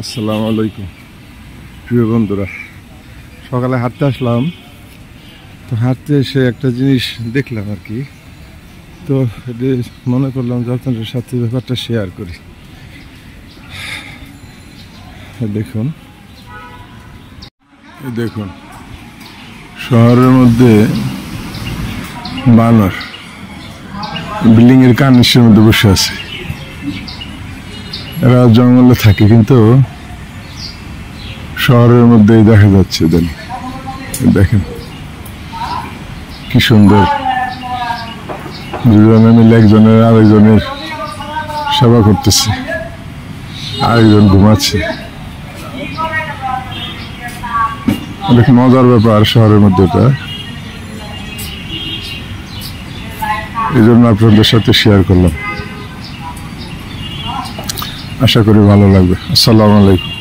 আসসালামু আলাইকুম প্রিয় বন্ধুরা, সকালে হাঁটতে আসলাম। তো হাঁটতে এসে একটা জিনিস দেখলাম আর কি। তো মনে করলাম যে আপনাদের সাথে ব্যাপারটা শেয়ার করি। দেখুন দেখুন শহরের মধ্যে বানর বিল্ডিং এর কার্নিশের মধ্যে বসে আছে। এরা জঙ্গলে থাকে কিন্তু শহরের মধ্যেই দেখা যাচ্ছে। দেখেন কি সুন্দর, দুজনে মিলে একজনের আরেকজনের সেবা করতেছে, আরেকজন ঘুমাচ্ছে। অনেক মজার ব্যাপার শহরের মধ্যে এটা, এই জন্য আপনাদের সাথে শেয়ার করলাম। আশা করি ভালো লাগবে। আসসালামু আলাইকুম।